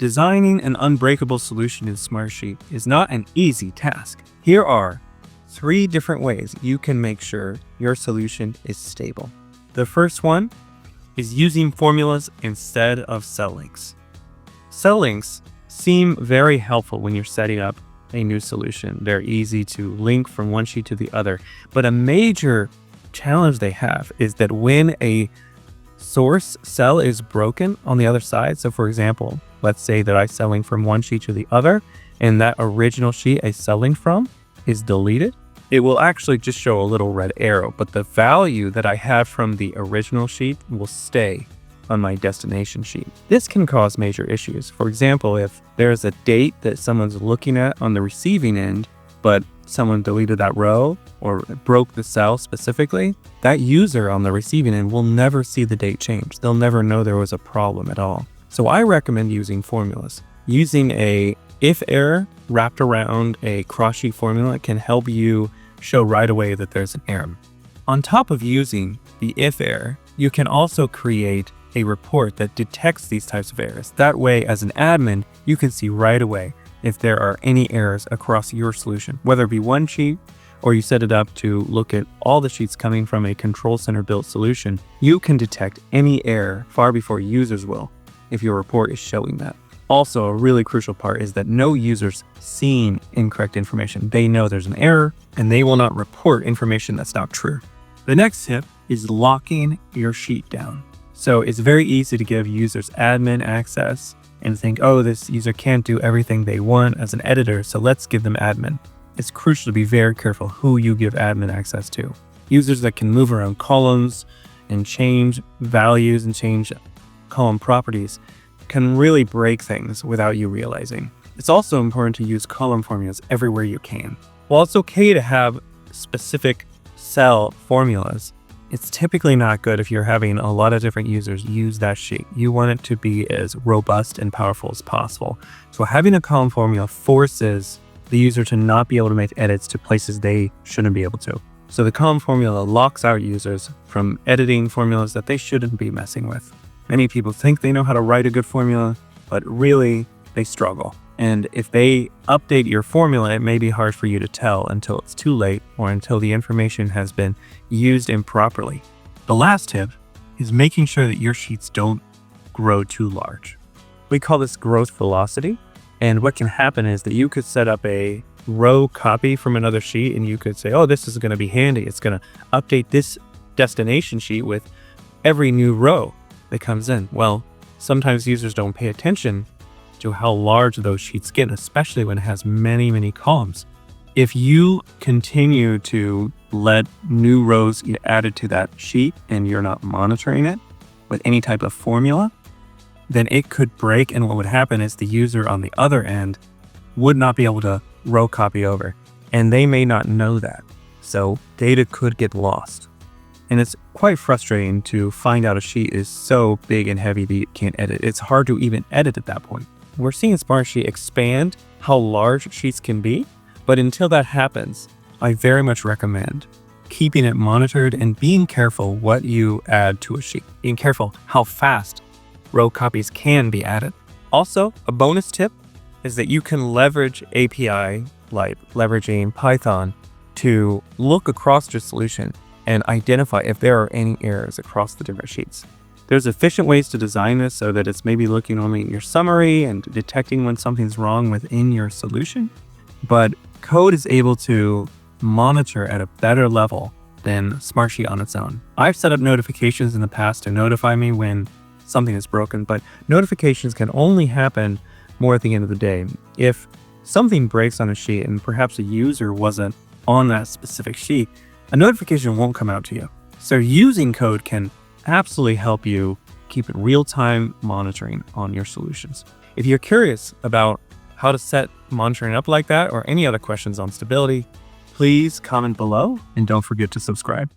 Designing an unbreakable solution in Smartsheet is not an easy task. Here are 3 different ways you can make sure your solution is stable. The first one is using formulas instead of cell links. Cell links seem very helpful when you're setting up a new solution. They're easy to link from one sheet to the other, but a major challenge they have is that when a source cell is broken on the other side, so for example, let's say that I cell link from one sheet to the other, and that original sheet I cell linked from is deleted, it will actually just show a little red arrow, but the value that I have from the original sheet will stay on my destination sheet. This can cause major issues. For example, if there's a date that someone's looking at on the receiving end, but someone deleted that row or broke the cell specifically, that user on the receiving end will never see the date change. They'll never know there was a problem at all. So I recommend using formulas. Using a if error wrapped around a cross sheet formula can help you show right away that there's an error. On top of using the if error, you can also create a report that detects these types of errors. That way, as an admin, you can see right away if there are any errors across your solution, whether it be one sheet or you set it up to look at all the sheets coming from a control center built solution. You can detect any error far before users will if your report is showing that. Also, a really crucial part is that no user's seeing incorrect information. They know there's an error and they will not report information that's not true. The next tip is locking your sheet down. So it's very easy to give users admin access and think, oh, this user can't do everything they want as an editor, so let's give them admin. It's crucial to be very careful who you give admin access to. Users that can move around columns and change values and change column properties can really break things without you realizing. It's also important to use column formulas everywhere you can. While it's okay to have specific cell formulas, it's typically not good if you're having a lot of different users use that sheet. You want it to be as robust and powerful as possible. So having a column formula forces the user to not be able to make edits to places they shouldn't be able to. So the column formula locks out users from editing formulas that they shouldn't be messing with. Many people think they know how to write a good formula, but really they struggle. And if they update your formula, it may be hard for you to tell until it's too late or until the information has been used improperly. The last tip is making sure that your sheets don't grow too large. We call this growth velocity. And what can happen is that you could set up a row copy from another sheet and you could say, oh, this is going to be handy. It's going to update this destination sheet with every new row that comes in. Well, sometimes users don't pay attention to how large those sheets get, especially when it has many, many columns. If you continue to let new rows get added to that sheet and you're not monitoring it with any type of formula, then it could break. And what would happen is the user on the other end would not be able to row copy over, and they may not know that. So data could get lost. And it's quite frustrating to find out a sheet is so big and heavy that you can't edit. It's hard to even edit at that point. We're seeing Smartsheet expand how large sheets can be, but until that happens, I very much recommend keeping it monitored and being careful what you add to a sheet. Being careful how fast row copies can be added. Also, a bonus tip is that you can leverage API like leveraging Python to look across your solution and identify if there are any errors across the different sheets. There's efficient ways to design this so that it's maybe looking only at your summary and detecting when something's wrong within your solution, but code is able to monitor at a better level than Smartsheet on its own. I've set up notifications in the past to notify me when something is broken, but notifications can only happen more at the end of the day. If something breaks on a sheet and perhaps a user wasn't on that specific sheet, a notification won't come out to you. So using code can absolutely help you keep it real-time monitoring on your solutions. If you're curious about how to set monitoring up like that or any other questions on stability, please comment below and don't forget to subscribe.